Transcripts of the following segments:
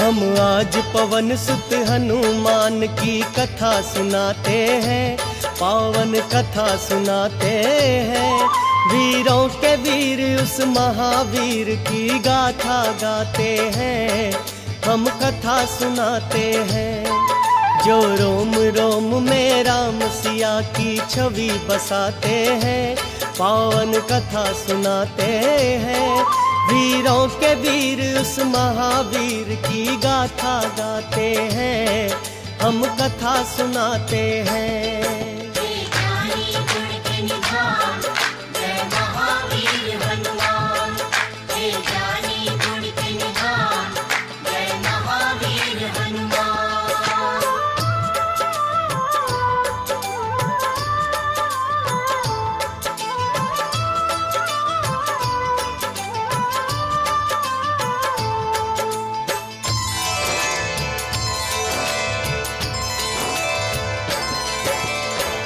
हम आज पवन सुत हनुमान की कथा सुनाते हैं, पावन कथा सुनाते हैं। वीरों के वीर उस महावीर की गाथा गाते हैं, हम कथा सुनाते हैं। जो रोम रोम में राम सिया की छवि बसाते हैं, पावन कथा सुनाते हैं। वीरों के वीर उस महावीर की गाथा गाते हैं, हम कथा सुनाते हैं।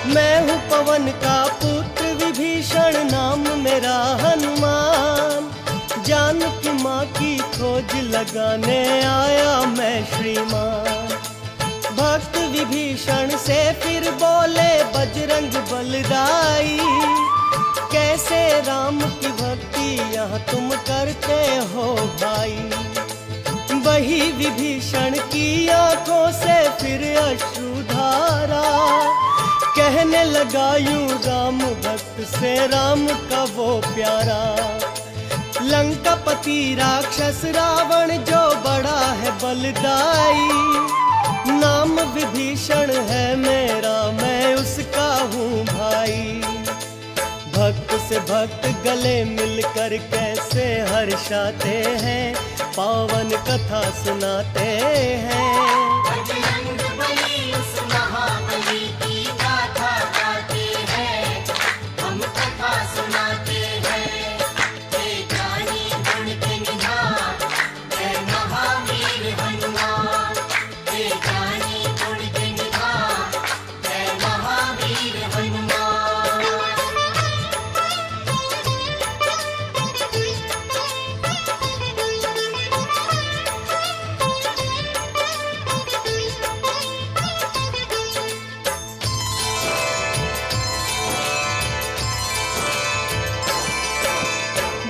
मैं हूँ पवन का पुत्र विभीषण, नाम मेरा हनुमान। जानकी माँ की खोज लगाने आया मैं श्रीमान। भक्त विभीषण से फिर बोले बजरंग बलदाई, कैसे राम की भक्ति यहाँ तुम करते हो भाई। वही विभीषण की आंखों से फिर अश्रुधारा, कहने लगा यूं राम भक्त से राम का वो प्यारा। लंकापति राक्षस रावण जो बड़ा है बलदाई, नाम विभीषण है मेरा, मैं उसका हूँ भाई। भक्त से भक्त गले मिलकर कैसे हर्षाते हैं, पावन कथा सुनाते हैं।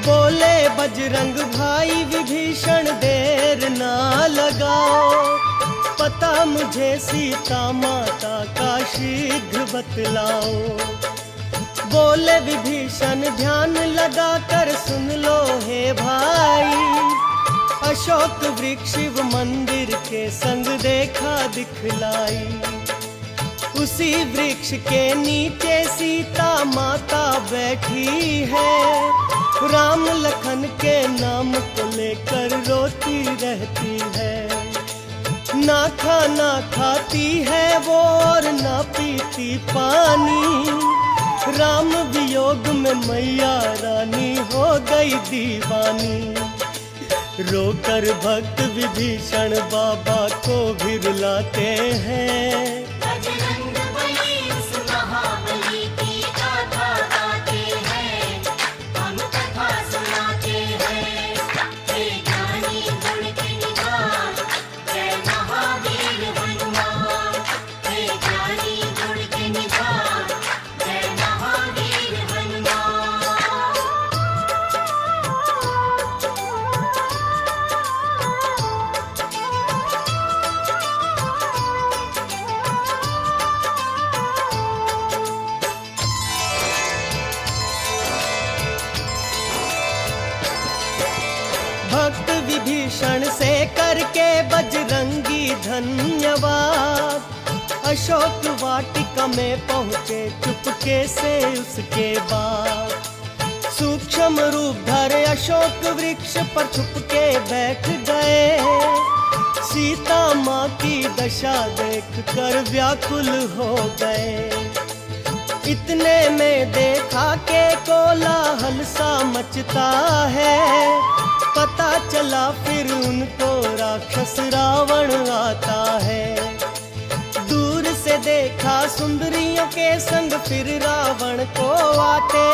बोले बजरंग भाई विभीषण देर ना लगाओ, पता मुझे सीता माता का शीघ्र बतलाओ। बोले विभीषण ध्यान लगा कर सुन लो हे भाई, अशोक वृक्ष शिव मंदिर के संग देखा दिखलाई। उसी वृक्ष के नीचे सीता माता बैठी है, राम लखन के नाम को लेकर रोती रहती है। ना खाना खाती है वो और ना पीती पानी, राम वियोग में मैया रानी हो गई दीवानी। रोकर भक्त विभीषण बाबा को भी रुलाते हैं। भक्त विभीषण से करके बजरंगी धन्यवाद, अशोक वाटिका में पहुँचे चुपके से उसके बाद। सूक्ष्म रूप धरे अशोक वृक्ष पर छुपके बैठ गए, सीता माँ की दशा देख कर व्याकुल हो गए। इतने में देखा के कोलाहल सा मचता है, पता चला फिर उनको राक्षस रावण आता है। दूर से देखा सुंदरियों के संग फिर रावण को आते,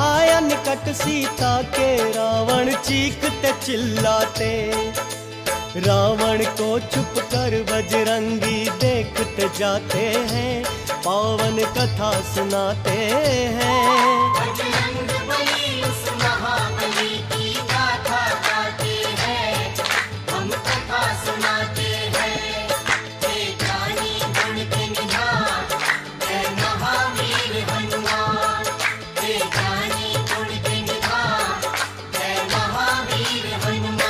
आया निकट सीता के रावण चीखते चिल्लाते। रावण को छुप कर बजरंगी देखते जाते हैं, पावन कथा सुनाते हैं। बजरंग बली उस महाबली की गाथा गाते हैं, हम कथा सुनाते हैं। हे ज्ञानी गुण के निधान, जय महावीर हनुमान। हे ज्ञानी गुण के निधान, जय महावीर हनुमान।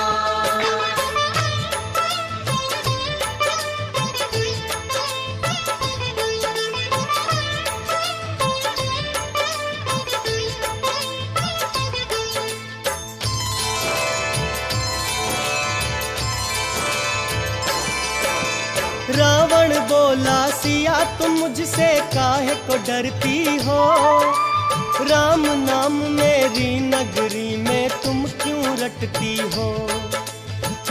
रावण बोला, सिया तुम मुझसे काहे को डरती हो? राम नाम मेरी नगरी में तुम क्यों रटती हो?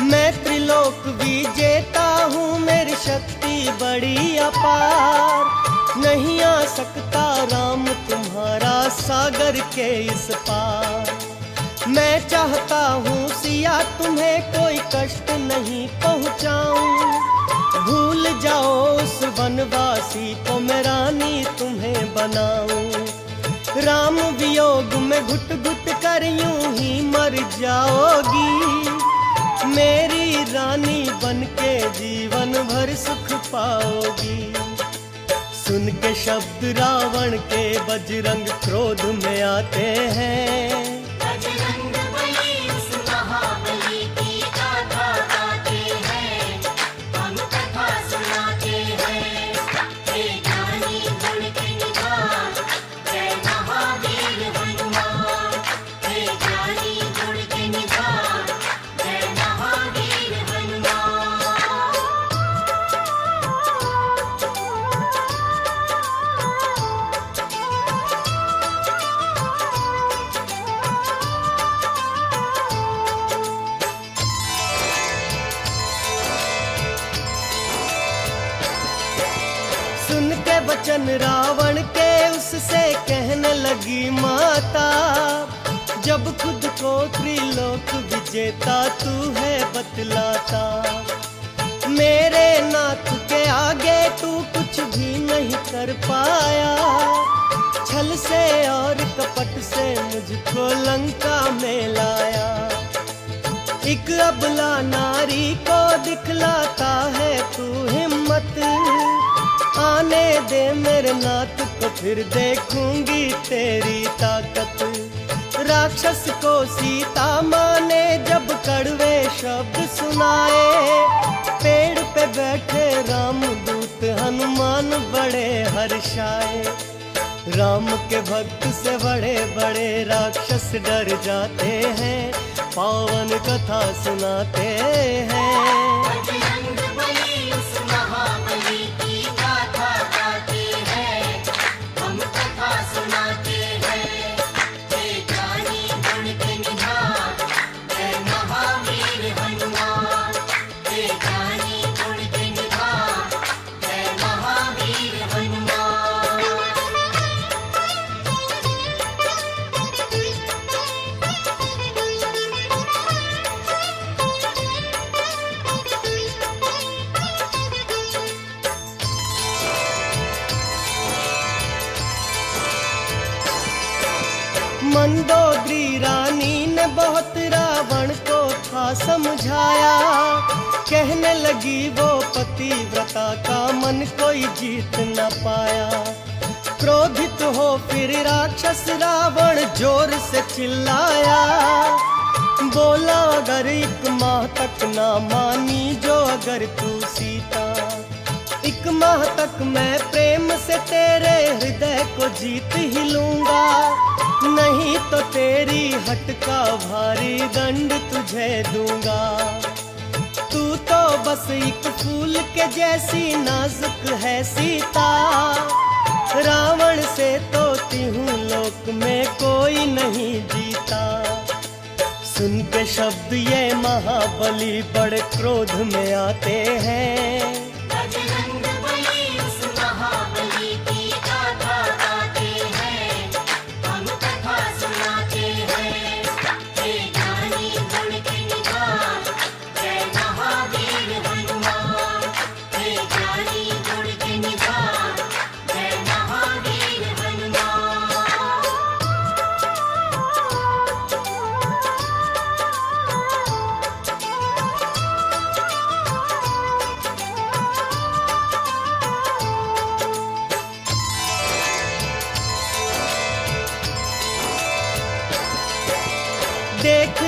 मैं त्रिलोक विजेता हूँ, मेरी शक्ति बड़ी अपार। नहीं आ सकता राम तुम्हारा सागर के इस पार। मैं चाहता हूँ सिया तुम्हें कोई कष्ट नहीं पहुँचाऊं। भूल जाओ उस वनवासी को, मैं रानी तुम्हें बनाऊं। राम वियोग में घुट घुट कर यूं ही मर जाओगी। मेरी रानी बनके जीवन भर सुख पाओगी। सुन के शब्द रावण के बजरंग क्रोध में आते हैं। बजरंग बली उस महाबली की गाथा गाते हैं, हम कथा सुनाते हैं। हे ज्ञानी गुण के निधान, जय महावीर हनुमान। हे ज्ञानी गुण के निधान, जय महावीर हनुमान। सुन के वचन रावण के उससे कहने लगी माता, जब खुद को त्रिलोक विजेता तू है बतलाता। मेरे नाथ के आगे तू कुछ भी नहीं कर पाया। छल से और कपट से मुझको लंका में लाया। एक अबला नारी को दिखलाता है तू हिम्मत। आने दे मेरे नाथ को, फिर देखूंगी तेरी ताकत। राक्षस को सीता माँ ने जब कड़वे शब्द सुनाए, पेड़ पे बैठे रामदूत हनुमान बड़े हर्षाए। राम के भक्त से बड़े बड़े राक्षस डर जाते हैं, पावन कथा सुनाते हैं। बजरंग बली उस महाबली की गाथा गाते हैं, हम कथा सुनाते हैं। हे ज्ञानी गुण के निधान, जय महावीर हनुमान। हे ज्ञानी गुण के निधान, जय महावीर हनुमान। मंदोदरी रानी ने बहुत रावण को था समझाया। कहने लगी वो पतिव्रता का मन कोई जीत न पाया। क्रोधित हो फिर राक्षस रावण जोर से चिल्लाया। बोला अगर एक माह तक ना मानी जो अगर तू सीता, एक माह तक मैं प्रेम से तेरे हृदय को जीत ही लूंगा। नहीं तो तेरी हट का भारी दंड तुझे दूंगा। तू तो बस एक फूल के जैसी नाजुक है सीता। रावण से तो तीहूं लोक में कोई नहीं जीता। सुन के शब्द ये महाबली बड़े क्रोध में आते हैं। बजरंग बली उस महाबली की गाथा गाते हैं, हम कथा सुनाते हैं। हे ज्ञानी गुण के निधान, जय महावीर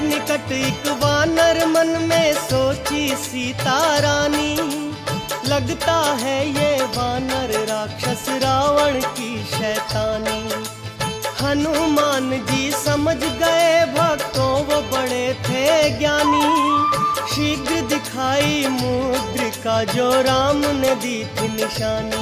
निकट एक वानर मन में सोची सीता रानी, लगता है ये वानर राक्षस रावण की शैतानी। हनुमान जी समझ गए भक्तों वो बड़े थे ज्ञानी, शीघ्र दिखाई मुद्रिका जो राम ने दी थी निशानी।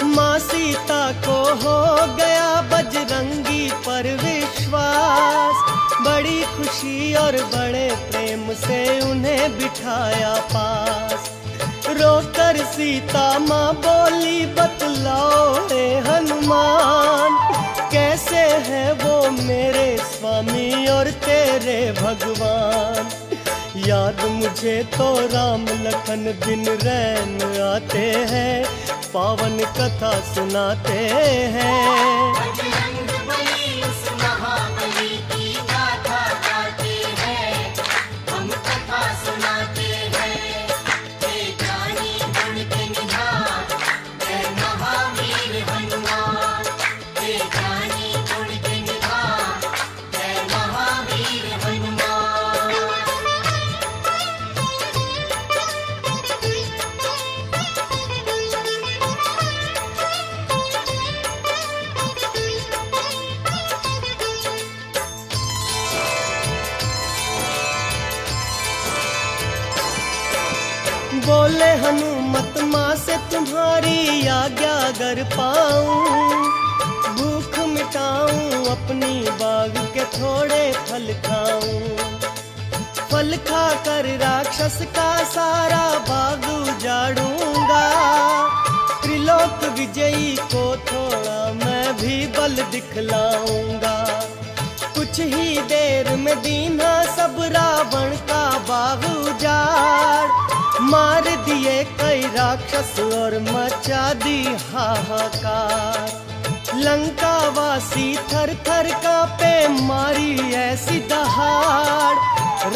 माँ सीता को हो गया बजरंगी पर विश्वास, बड़ी खुशी और बड़े प्रेम से उन्हें बिठाया पास। रोकर सीता माँ बोली बतलाओ रे हनुमान, कैसे है वो मेरे स्वामी और तेरे भगवान। याद मुझे तो राम लखन दिन रैन आते हैं, पावन कथा सुनाते हैं। बजरंगबली उस महाबली की गाथा गाते हैं, हम कथा सुनाते हैं। हे ज्ञानी गुण के निधान, जय महावीर हनुमान। हे ज्ञानी गुण के निधान, जय महावीर हनुमान। बोले हनुमत माँ से तुम्हारी आज्ञा अगर पाऊं, भूख मिटाऊं अपनी बाग के थोड़े फल खाऊं। फल खाकर राक्षस का सारा बाग उजाड़ूंगा, त्रिलोक विजयी को थोड़ा मैं भी बल दिखलाऊंगा। कुछ ही देर में दीना सब रावण का बाग उजाड़, मार दिए कई राक्षस और मचा दी हाहाकार। लंका वासी थर थर कांपे मारी ऐसी दहाड़,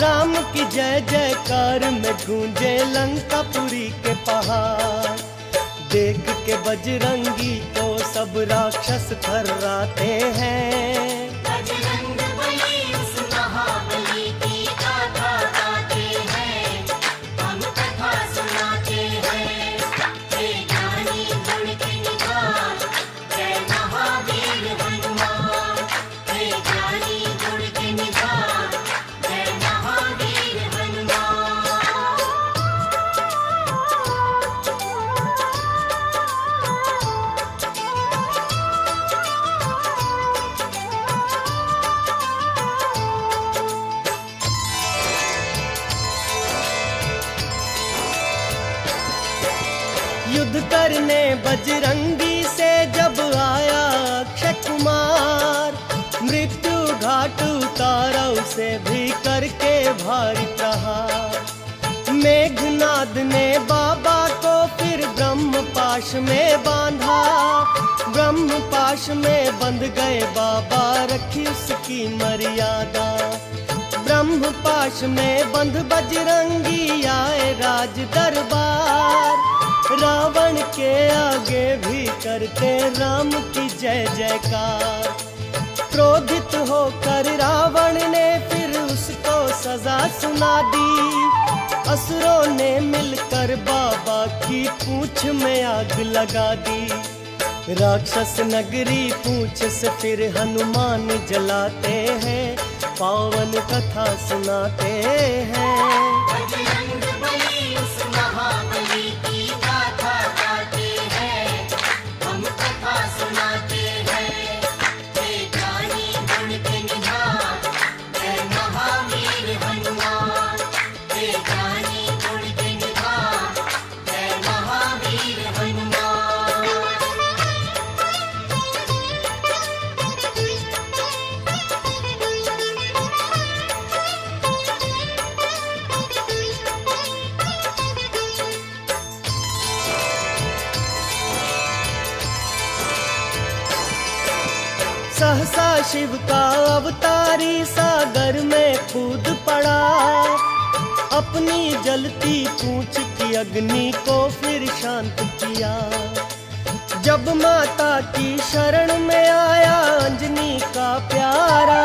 राम की जय जयकार में गूंजे लंकापुरी के पहाड़। देख के बजरंगी को सब राक्षस थर्राते हैं, बजरंगबली उस महाबली की गाथा गाते हैं, हम कथा सुनाते हैं। हे ज्ञानी गुण के निधान, जय महावीर हनुमान। हे ज्ञानी गुण के निधान, जय महावीर हनुमान। युद्ध करने बजरंगी से जब आया अक्षय कुमार, मृत्यु घाट उतारा उसे भी करके भारी प्रहार। मेघनाद ने बाबा को फिर ब्रह्म पाश में बांधा, ब्रह्म पाश में बंध गए बाबा रखी उसकी मर्यादा। ब्रह्म पाश में बंध बजरंगी आए राज दरबार, रावण के आगे भी करते राम की जय जयकार। क्रोधित होकर रावण ने फिर उसको सजा सुना दी, असुरों ने मिलकर बाबा की पूंछ में आग लगा दी। राक्षस नगरी पूंछ से फिर हनुमान जलाते हैं, पावन कथा सुनाते हैं। बजरंगबली उस महाबली की गाथा गाते हैं, हम कथा सुनाते हैं। हे ज्ञानी गुण के निधान, जय महावीर हनुमान। हे ज्ञानी गुण के निधान, जय महावीर हनुमान। सहसा शिव का अवतारी सागर में कूद पड़ा, अपनी जलती पूंछ की अग्नि को फिर शांत किया। जब माता की शरण में आया अंजनी का प्यारा,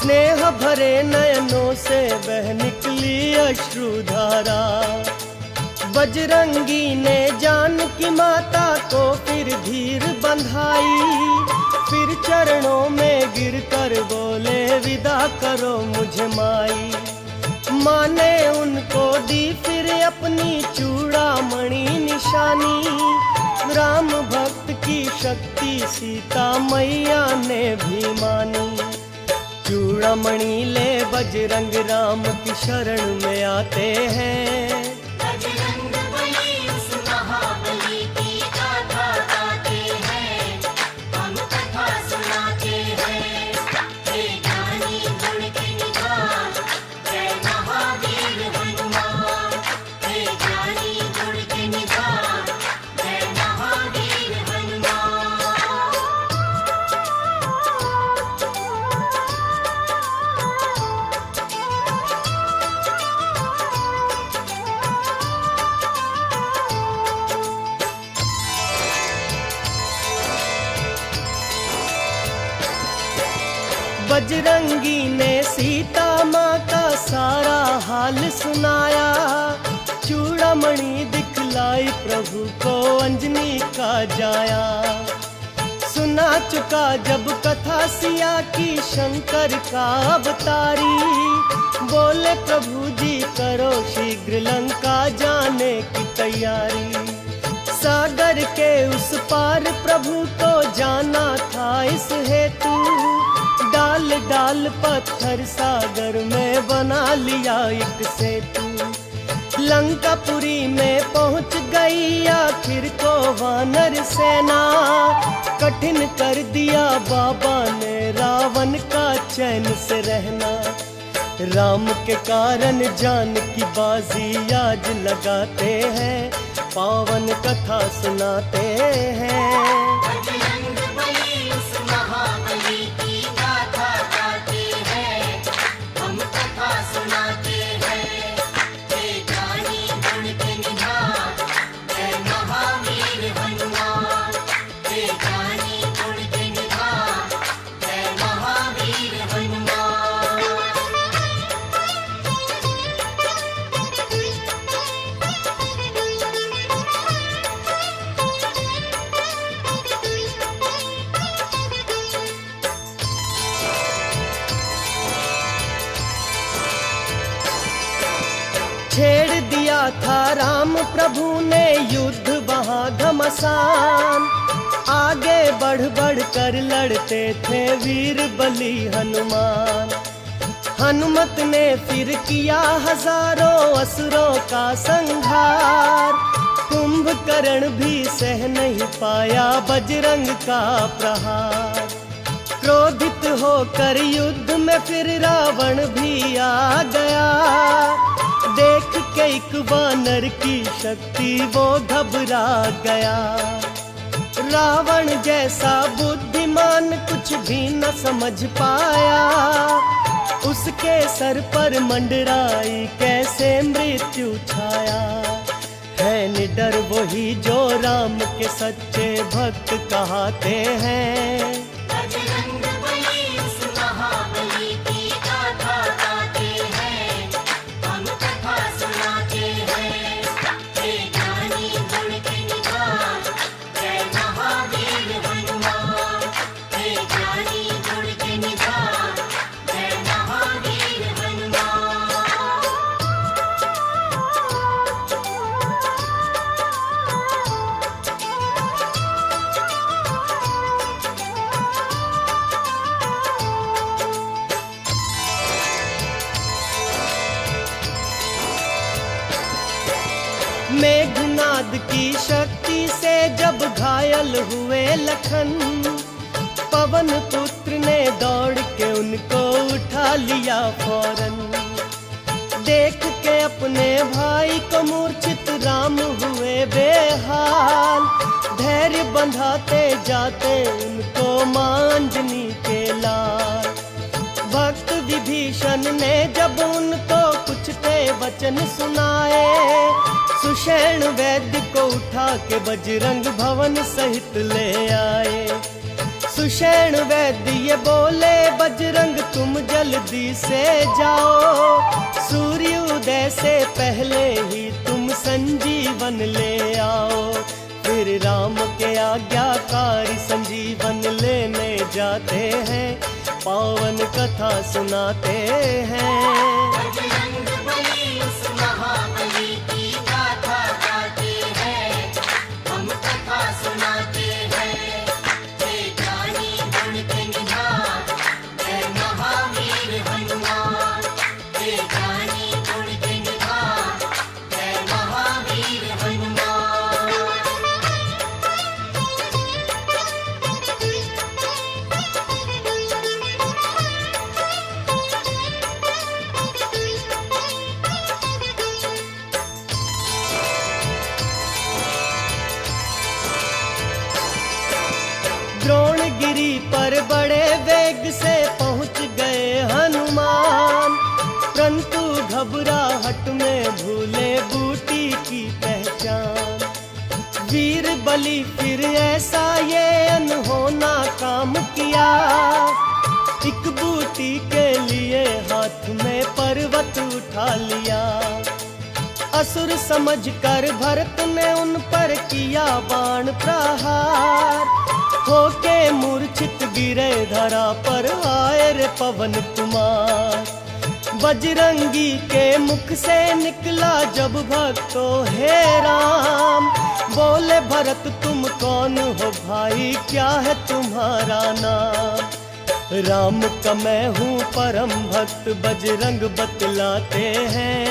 स्नेह भरे नयनों से बह निकली अश्रुधारा। बजरंगी ने जानकी माता को फिर धीर बंधाई, फिर चरणों में गिरकर बोले विदा करो मुझे माई। माँ ने उनको दी फिर अपनी चूड़ामणि निशानी, राम भक्त की शक्ति सीता मैया ने भी मानी। चूड़ामणि ले बजरंग राम की शरण में आते हैं, बजरंग बली उस महाबली की गाथा गाते हैं, हम कथा सुनाते हैं। हे ज्ञानी गुण के निधान, जय महावीर हनुमान। हे ज्ञानी गुण के निधान, जय महावीर हनुमान। बजरंगी ने सीता माँ का सारा हाल सुनाया, चूड़ामणि दिखलाई प्रभु को अंजनी का जाया। सुना चुका जब कथा सिया की शंकर का अवतारी, बोले प्रभु जी करो शीघ्र लंका जाने की तैयारी। सागर के उस पार प्रभु को जाना था इस हेतु, डाल डाल पत्थर सागर में बना लिया एक सेतु। लंकापुरी में पहुंच गई आखिर को वानर सेना, कठिन कर दिया बाबा ने रावण का चैन से रहना। राम के कारण जानकी बाजी आज लगाते हैं, पावन कथा सुनाते हैं। बजरंग बली उस महाबली की गाथा गाते हैं, हम कथा सुनाते हैं। हे ज्ञानी गुण के निधान, जय महावीर हनुमान। हे ज्ञानी गुण के निधान, जय महावीर हनुमान। छेड़ दिया था राम प्रभु ने युद्ध वहाँ घमासान, आगे बढ़ बढ़ कर लड़ते थे वीर बली हनुमान। हनुमत ने फिर किया हजारों असुरों का संहार, कुंभकर्ण भी सह नहीं पाया बजरंग का प्रहार। क्रोधित होकर युद्ध में फिर रावण भी आ गया, देख के एक वानर की शक्ति वो घबरा गया। रावण जैसा बुद्धिमान कुछ भी न समझ पाया, उसके सर पर मंडराई कैसे मृत्यु छाया। है निडर वही जो राम के सच्चे भक्त कहते हैं, बजरंग बली उस महाबली की गाथा गाते हैं, हम कथा सुनाते हैं। हे ज्ञानी गुण के निधान, जय महावीर हनुमान। हे ज्ञानी गुण के निधान, जय महावीर हनुमान। मेघनाद की शक्ति से जब घायल हुए लखन, पवन पुत्र ने दौड़ के उनको उठा लिया फौरन। देख के अपने भाई को मूर्छित राम हुए बेहाल, धैर्य बंधाते जाते उनको मांजनी के लाल। भक्त विभीषण ने जब उनको कुछ ते वचन सुनाए, सुषेण वैद्य को उठा के बजरंग भवन सहित ले आए। सुषेण वैद्य ये बोले बजरंग तुम जल्दी से जाओ, सूर्य उदय से पहले ही तुम संजीवन ले आओ। फिर राम के आज्ञाकारी संजीवन लेने जाते हैं, पावन कथा सुनाते हैं। बजरंग बली उस महाबली की गाथा गाते हैं, हम कथा सुनाते हैं। हे ज्ञानी गुण के निधान, जय महावीर हनुमान। हे ज्ञानी गुण के निधान, जय महावीर हनुमान। द्रोणगिरी पर बड़े वेग से पहुंच गए हनुमान, परंतु घबराहट में भूले बूटी की पहचान। वीर बलि फिर ऐसा ये अनहोना काम किया, एक बूटी के लिए हाथ में पर्वत उठा लिया। असुर समझकर भरत ने उन पर किया बाण प्रहार, होके मूर्छित गिरे धरा पर आए रे पवन कुमार। बजरंगी के मुख से निकला जब भक्तो हे राम, बोले भरत तुम कौन हो भाई, क्या है तुम्हारा नाम। राम का मैं हूँ परम भक्त, बजरंग बतलाते हैं।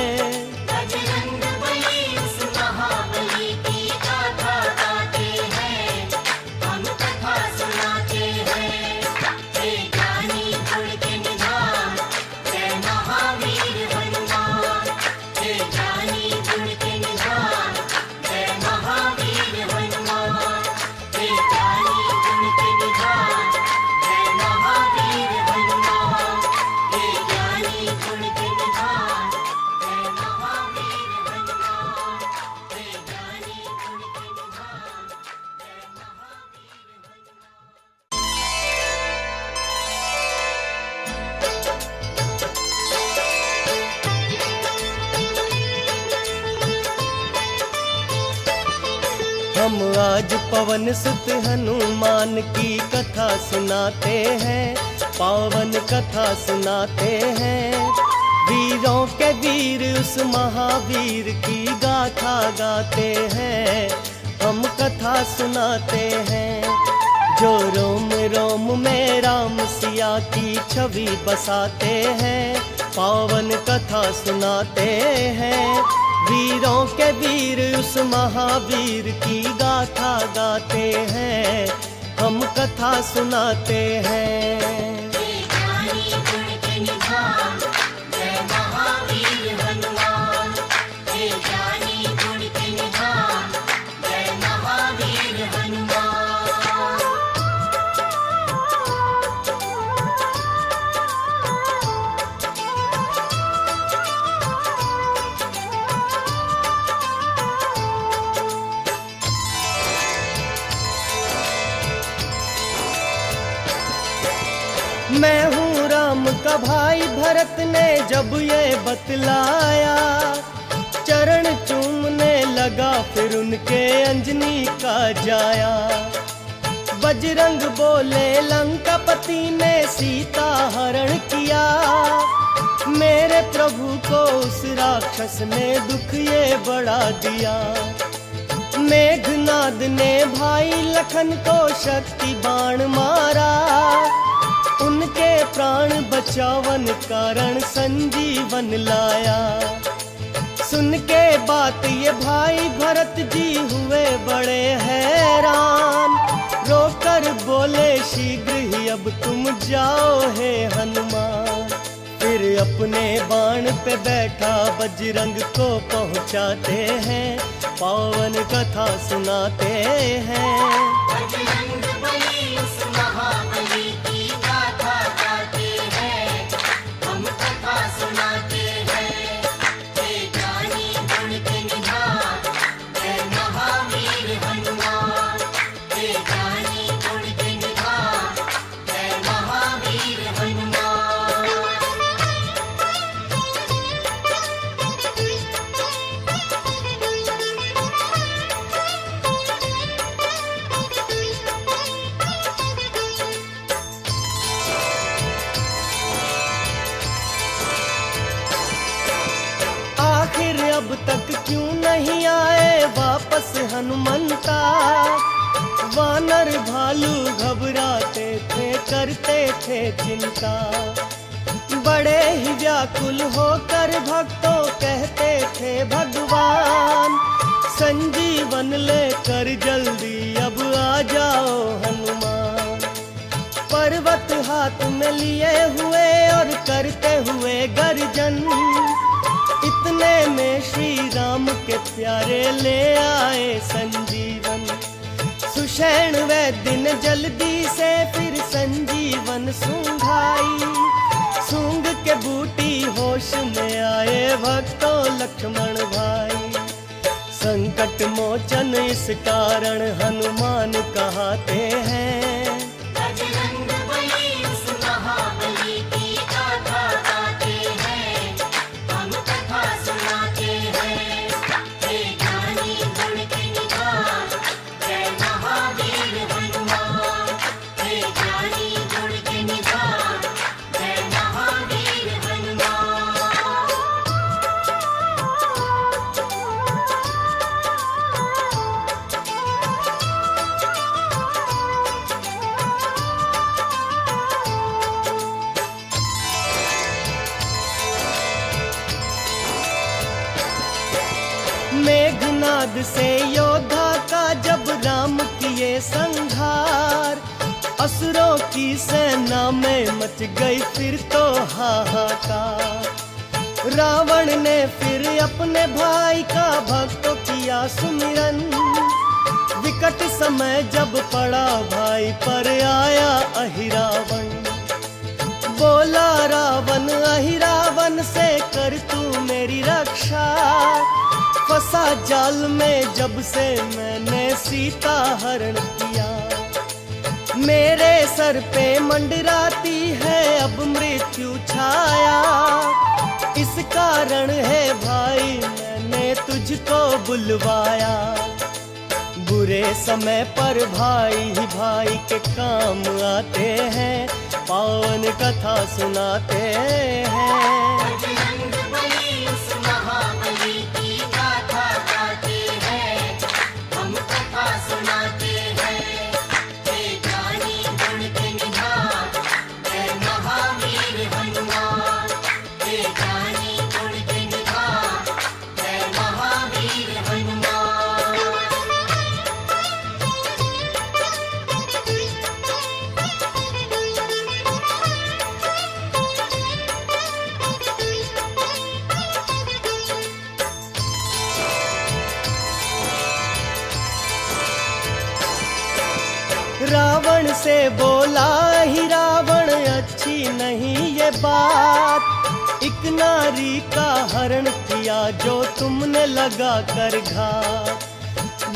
बजरंग बली उस महाबली की गाथा गाते हैं, हम कथा सुनाते हैं। हे ज्ञानी गुण के निधान, जय महावीर हनुमान। हे ज्ञानी गुण के निधान, जय महावीर हनुमान। हे ज्ञानी गुण के निधान, जय महावीर हनुमान। हे ज्ञानी गुण के निधान, जय महावीर हनुमान। हे ज्ञानी गुण के निधान, जय महावीर हनुमान। हम आज पवन सुत हनुमान की कथा सुनाते हैं, पावन कथा सुनाते हैं। वीरों के वीर उस महावीर की गाथा गाते हैं, हम कथा सुनाते हैं। जो रोम रोम में राम सिया की छवि बसाते हैं, पावन कथा सुनाते हैं। वीरों के वीर उस महावीर की गाथा गाते हैं, हम कथा सुनाते हैं। हे ज्ञानी गुण के निधान, जय महावीर हनुमान। हे ज्ञानी गुण के निधान, जय महावीर हनुमान। मैं हूँ राम का भाई, भरत ने जब ये बतलाया, चरण चूमने लगा फिर उनके अंजनी का जाया। बजरंग बोले लंकापति ने सीता हरण किया, मेरे प्रभु को उस राक्षस ने दुख ये बड़ा दिया। मेघनाद ने भाई लखन को शक्ति बाण मारा, उनके प्राण बचावन कारण संजीवन लाया। सुन के बात ये भाई भरत जी हुए बड़े हैरान, रोकर बोले शीघ्र ही अब तुम जाओ हे हनुमान। फिर अपने बाण पे बैठा बजरंग को पहुंचाते हैं, पावन कथा सुनाते हैं। बजरंग बली उस महाबली की गाथा गाते हैं, हम कथा सुनाते हैं। हे ज्ञानी गुण के निधान, जय महावीर हनुमान। हे ज्ञानी गुण के निधान, हनुमंता। वानर भालू घबराते थे, करते थे चिंता। बड़े ही व्याकुल होकर भक्तों कहते थे भगवान, संजीवन लेकर जल्दी अब आ जाओ हनुमान। पर्वत हाथ में लिए हुए और करते हुए गर्जन, इतने में श्री राम के प्यारे ले आए संजीवन। सुषेण वैद्य ने जल्दी से फिर संजीवन सूंघाई। सूंघ के बूटी होश में आए भक्तों लक्ष्मण भाई। संकट मोचन इस कारण हनुमान कहते हैं, बजरंग बली उस महाबली की गाथा गाते हैं, हम कथा सुनाते हैं। हे ज्ञानी गुण के निधान, जय महावीर हनुमान। हे ज्ञानी गुण के निधान, जय महावीर हनुमान। मेघनाद से योद्धा का जब राम किए संहार, असुरों की सेना में मच गई फिर तो हाहाकार। रावण ने फिर अपने भाई का भक्तों किया सुमिरन। विकट समय जब पड़ा भाई पर आया अहिरावण। बोला रावण अहिरावण से कर तू मेरी रक्षा। फंसा जाल में जब से मैंने सीता हरण किया। मेरे सर पे मंडराती है अब मृत्यु छाया। इस कारण है भाई मैंने तुझको बुलवाया। बुरे समय पर भाई ही भाई के काम आते हैं, पावन कथा सुनाते हैं। बजरंग बली उस महाबली की गाथा गाते हैं, हम कथा सुनाते हैं। हे ज्ञानी गुण के निधान, जय महावीर हनुमान। हे ज्ञानी गुण के निधान, जय महावीर हनुमान। रावण से बोला ही रावण अच्छी नहीं ये बात। एक नारी का हरण किया जो तुमने लगा कर घात।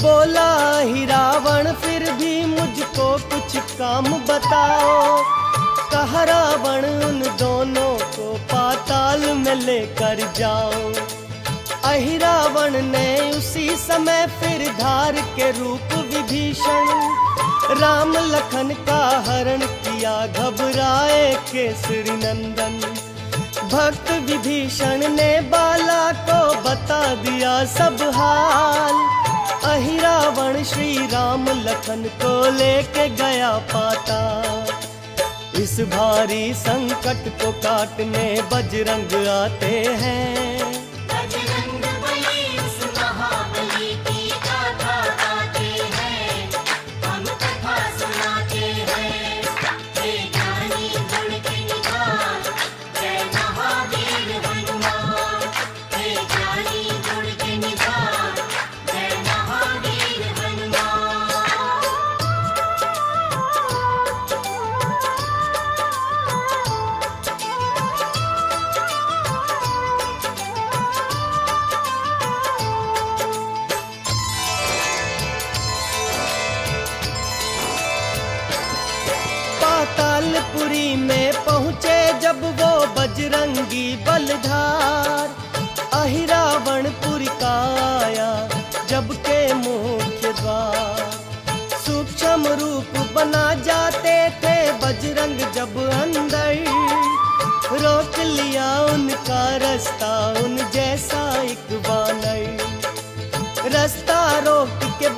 बोला ही रावण फिर भी मुझको कुछ काम बताओ। कहा रावण उन दोनों को पाताल में लेकर जाओ। अहिरावण ने उसी समय फिर धार के रूप विभीषण राम लखन का हरण किया। घबराए केसरी नंदन भक्त विभीषण ने बाला को बता दिया सब हाल। अहिरावण श्री राम लखन को लेके गया पाताल। इस भारी संकट को काटने बजरंग आते हैं। बजरंग बली उस महाबली की गाथा गाते हैं, हम कथा सुनाते हैं। हे ज्ञानी गुण के निधान, जय महावीर हनुमान। हे ज्ञानी गुण के निधान, जय महावीर हनुमान। पातालपुरी में पहुँचे जब वो बजरंगी बलधार। अहिरावणपुरी का आया जब के मुख्य द्वार। सूक्ष्म रूप बना जाते थे बजरंग जब अंदर। रोक लिया उनका रास्ता उन जैसा एक वानर। रास्ता रोक के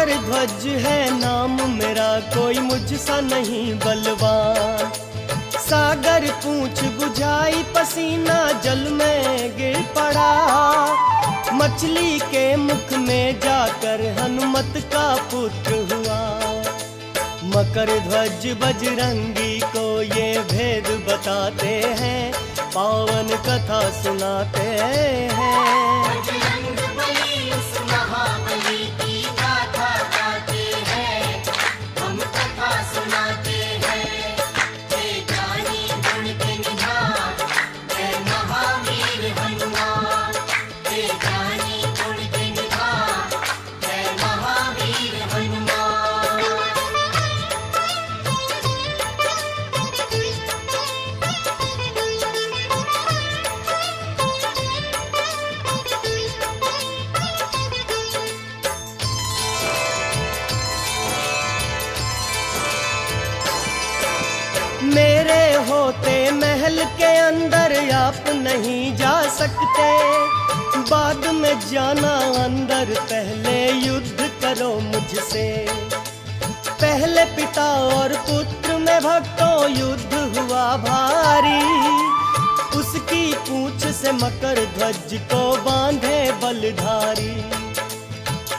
मकर ध्वज है नाम मेरा, कोई मुझसा नहीं बलवान। सागर पूंछ बुझाई पसीना जल में गिर पड़ा, मछली के मुख में जाकर हनुमत का पुत्र हुआ। मकर ध्वज बजरंगी को ये भेद बताते हैं, पावन कथा सुनाते हैं। बजरंग बली उस महाबली की गाथा गाते हैं, हम कथा सुनाते हैं। हे ज्ञानी गुण के निधान, जय महावीर हनुमान। हे ज्ञानी गुण के निधान, जय महावीर हनुमान। मेरे होते महल के अंदर आप नहीं जा सकते, बाद में जाना अंदर, पहले युद्ध करो मुझसे। पहले पिता और पुत्र में भक्तों युद्ध हुआ भारी, उसकी पूंछ से मकर ध्वज को बांधे बलधारी।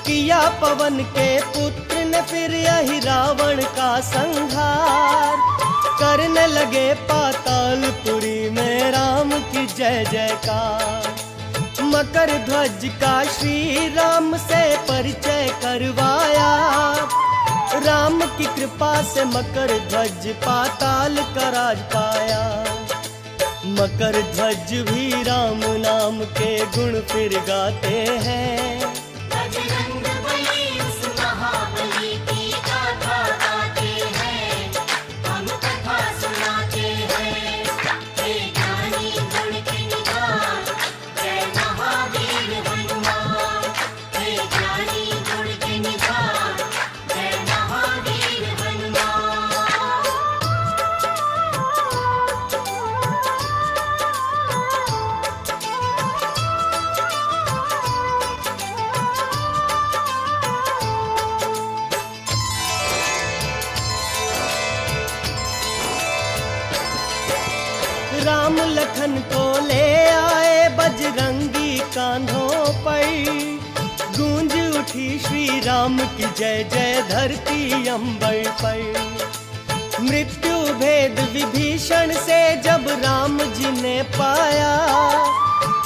किया पवन के पुत्र ने फिर यही रावण का संहार, करने लगे पातालपुरी में राम की जय जयकार। मकर ध्वज का श्री राम से परिचय करवाया, राम की कृपा से मकर ध्वज पाताल का राज पाया। मकर ध्वज भी राम नाम के गुण फिर गाते हैं। बजरंग बली उस महाबली की गाथा गाते हैं, हम कथा सुनाते हैं। हे ज्ञानी गुण के निधान, जय महावीर हनुमान। हे ज्ञानी गुण के निधान, जय महावीर हनुमान। राम लखन को ले आए बजरंगी कांधों पर, गूंज उठी श्री राम की जय जय धरती अंबर पर। मृत्यु भेद विभीषण से जब राम जी ने पाया,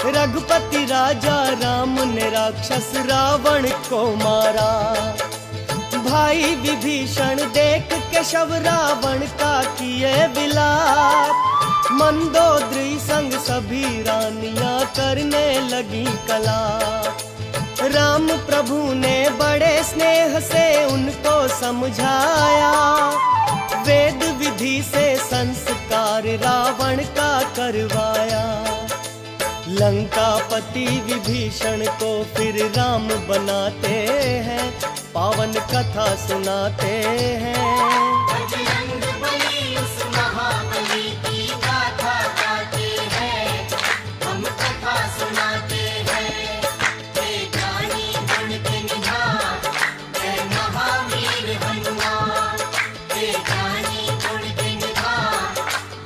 रघुपति राजा राम ने राक्षस रावण को मारा। भाई विभीषण देख के शव रावण का किए विलाप, मंदोदरी संग सभी रानियां करने लगी कलाप। राम प्रभु ने बड़े स्नेह से उनको समझाया, वेद विधि से संस्कार रावण का करवाया। लंकापति विभीषण को फिर राम बनाते हैं, पावन कथा सुनाते हैं। बजरंग बली उस महाबली की गाथा गाते हैं, हम कथा सुनाते हैं। हे ज्ञानी गुण के निधान, जय महावीर हनुमान। हे ज्ञानी गुण के निधान,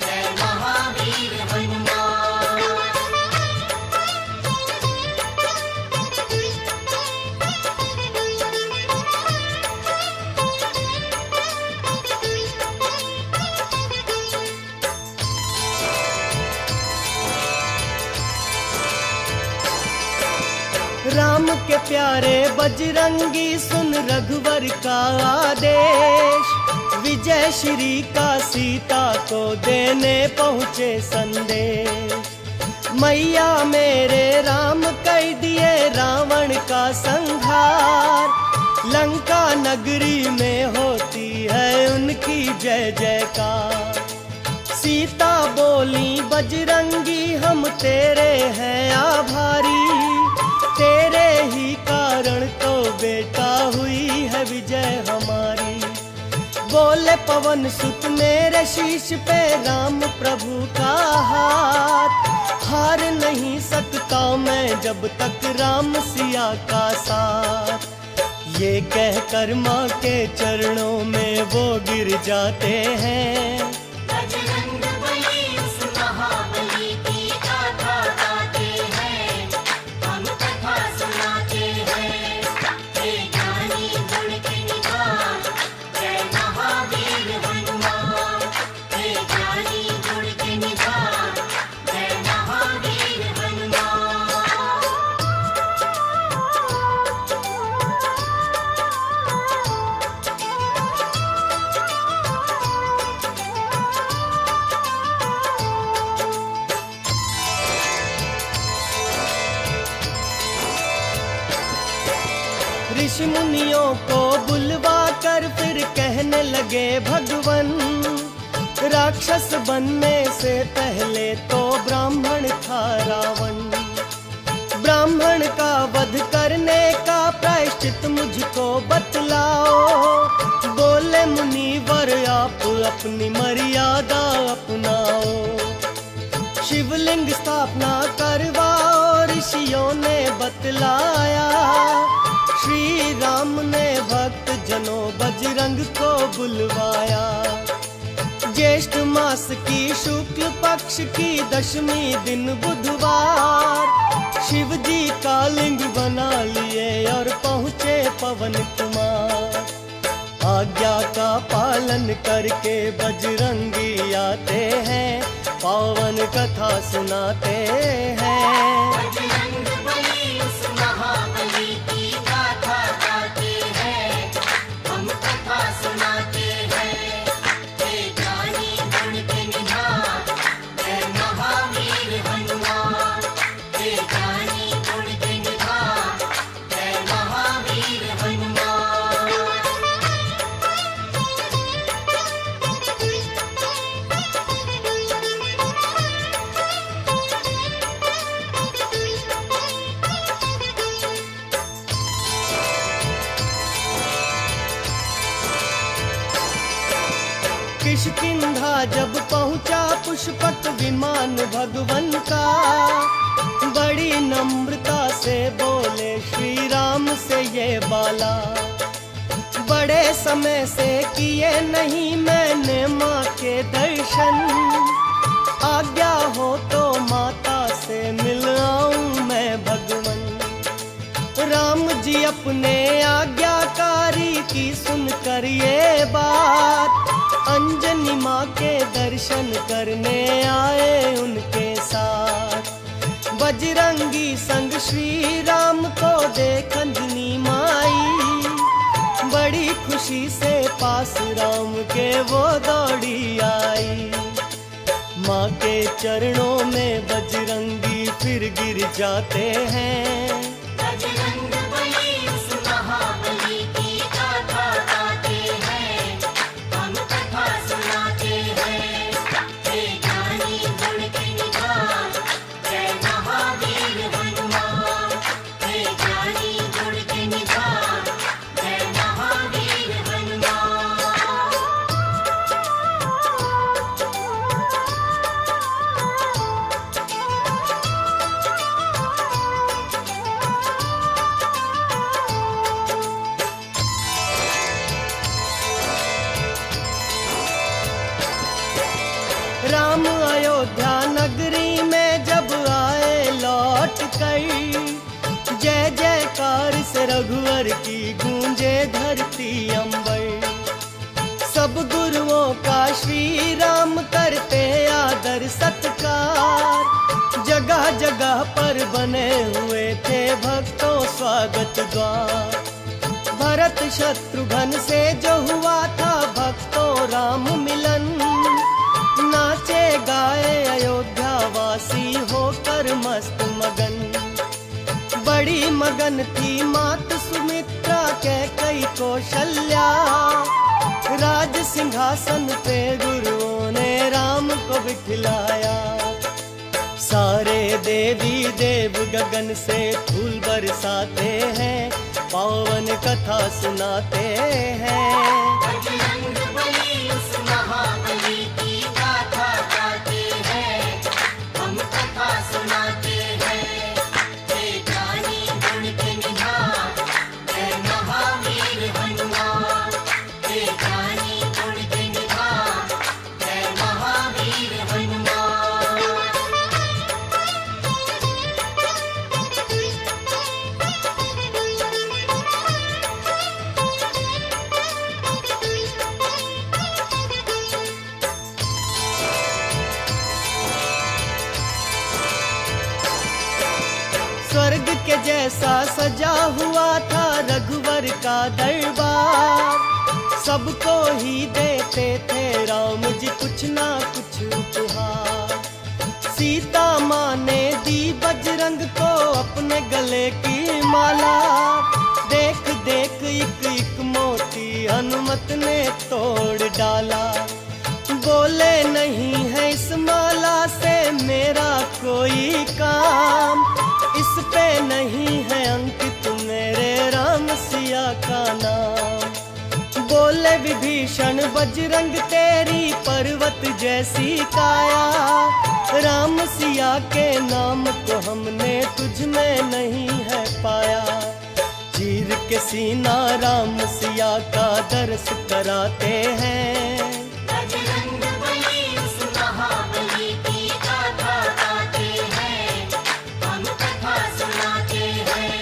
जय महावीर हनुमान। राम के प्यारे बजरंगी सुन रघुवर का आदेश, विजय श्री का सीता को देने पहुँचे संदेश। मैया मेरे राम कर दिए रावण का संहार, लंका नगरी में होती है उनकी जय जयकार। सीता बोली बजरंगी हम तेरे हैं आभारी, तेरे ही कारण तो बेटा हुई है विजय हमारी। बोले पवन सुत मेरे शीश पे राम प्रभु का हाथ, हार नहीं सकता मैं जब तक राम सिया का साथ। ये कहकर माँ के चरणों में वो गिर जाते हैं। बजरंग बली उस महाबली की गाथा गाते हैं, हम कथा सुनाते हैं। हे ज्ञानी गुण के निधान, जय महावीर हनुमान। हे ज्ञानी गुण के निधान, जय महावीर हनुमान। ऋषि मुनियों को बुलवा कर फिर कहने लगे भगवन, राक्षस बनने से पहले तो ब्राह्मण था रावण। ब्राह्मण का वध करने का प्रायश्चित मुझको बतलाओ। बोले मुनिवर आप अपनी मर्यादा अपनाओ। शिवलिंग स्थापना करवाओ ऋषियों ने बतलाया। श्री राम ने भक्त जनों बजरंग को बुलवाया। ज्येष्ठ मास की शुक्ल पक्ष की दशमी दिन बुधवार, शिव जी का लिंग बना लिए और पहुँचे पवन कुमार। आज्ञा का पालन करके बजरंगी आते हैं, पावन कथा सुनाते हैं। बजरंग बली उस महाबली की गाथा गाते हैं, हम कथा सुनाते हैं। हे ज्ञानी गुण के निधान, जय महावीर हनुमान। हे ज्ञानी गुण के निधान, जय महावीर हनुमान। किष्किंधा जब पहुंचा पुष्पक विमान भगवन का, बड़ी नम्रता से बोले श्री राम से ये बाला। बड़े समय से किए नहीं मैंने माँ के दर्शन, आज्ञा हो तो माता से मिल आऊं मैं भगवन। राम जी अपने आज्ञाकारी की सुनकर ये बात, अंजनी माँ के दर्शन करने आए उनके साथ। बजरंगी संग श्री राम को देख अंजनी माई, बड़ी खुशी से पास राम के वो दौड़ी आई। माँ के चरणों में बजरंगी फिर गिर जाते हैं। बजरंग बली उस महाबली की गाथा गाते हैं, हम कथा सुनाते हैं। हे ज्ञानी गुण के निधान, जय महावीर हनुमान। हे ज्ञानी गुण के निधान, जय महावीर हनुमान। राम अयोध्या नगरी में जब आए लौट कर, जय जयकार से रघुवर की गूंजे धरती अंबर। सब गुरुओं का श्री राम करते आदर सत्कार, जगह जगह पर बने हुए थे भक्तों स्वागत द्वार। भरत शत्रुघ्न से जो हुआ था भक्तों राम मिलन, नाचे गाए अयोध्या वासी होकर मस्त मगन। बड़ी मगन थी मात सुमित्रा कैकेयी कौशल्या, राज सिंहासन पे गुरुओं ने राम को बिठलाया। सारे देवी देव गगन से फूल बरसाते हैं, पावन कथा सुनाते हैं। बजरंग बली उस महाबली की गाथा गाते हैं, हम कथा सुनाते हैं। हे ज्ञानी गुण के निधान, जय महावीर सजा हुआ था रघुवर का दरबार। सबको ही देते थे राम जी कुछ ना कुछ उपहार। सीता माँ ने दी बजरंग को अपने गले की माला। देख देख एक एक मोती हनुमत ने तोड़ डाला। बोले नहीं है इस माला से मेरा कोई काम, इस पे नहीं है अंकित मेरे राम सिया का नाम। बोले विभीषण बजरंग तेरी पर्वत जैसी काया, राम सिया के नाम को हमने तुझ में नहीं है पाया। चीर के सीना राम सिया का दर्श कराते हैं। बजरंग बली उस महाबली की गाथा गाते हैं, हम कथा सुनाते हैं।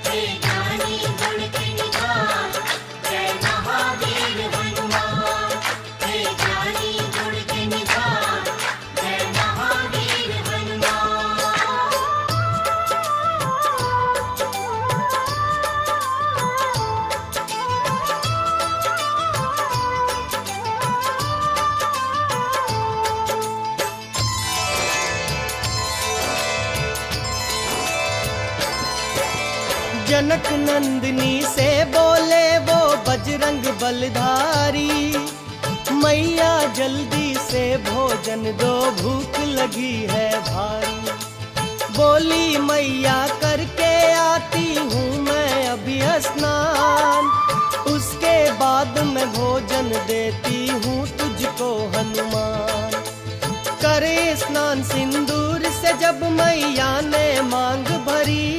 हे ज्ञानी गुण के निधान, जय महावीर हनुमान। हे ज्ञानी गुण के निधान, जय महावीर हनुमान। जनक नंदिनी से बोले वो बजरंग बलधारी, मैया जल्दी से भोजन दो भूख लगी है भारी। बोली मैया करके आती हूँ मैं अभी स्नान, उसके बाद मैं भोजन देती हूँ तुझको हनुमान। करे स्नान सिंदूर से जब मैया ने मांग भरी,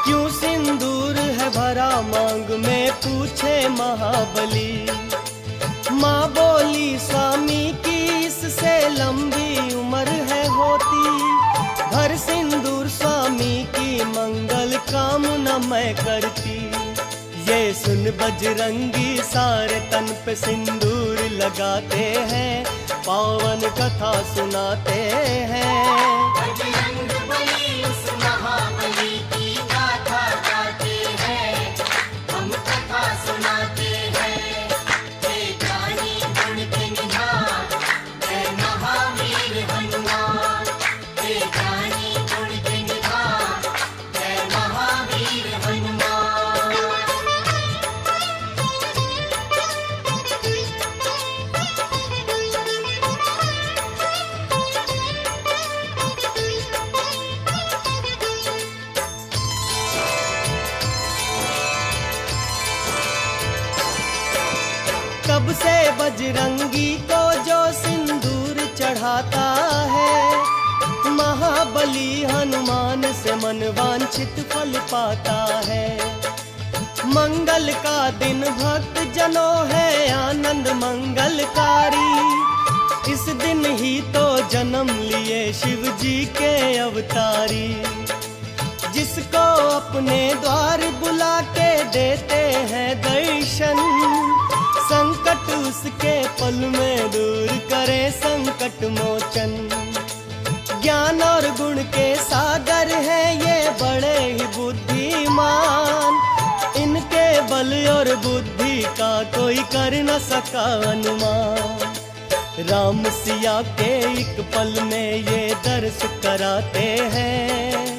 क्यों सिंदूर है भरा मांग में पूछे महाबली। माँ बोली स्वामी की इससे लंबी उम्र है होती, भर सिंदूर स्वामी की मंगल कामना मैं करती। ये सुन बजरंगी सारे तन पे सिंदूर लगाते हैं, पावन कथा सुनाते हैं। बजरंग बली उस महाबली की गाथा गाते हैं, हम कथा सुनाते हैं। हे ज्ञानी गुण के निधान, जय महावीर हनुमान। हे ज्ञानी गुण के निधान, जय महावीर हनुमान। कब से बजरंगी को जो सिंदूर चढ़ाता है, महाबली हनुमान से मन वांछित फल पाता है। मंगल का दिन भक्त जनों है आनंद मंगलकारी, इस दिन ही तो जन्म लिए शिव जी के अवतारी। जिसको अपने द्वार बुला के देते हैं दर्शन, संकट उसके पल में दूर करे संकट मोचन। ज्ञान और गुण के सागर है ये बड़े ही बुद्धिमान, इनके बल और बुद्धि का कोई कर न सका अनुमान। राम सिया के एक पल में ये दर्श कराते हैं।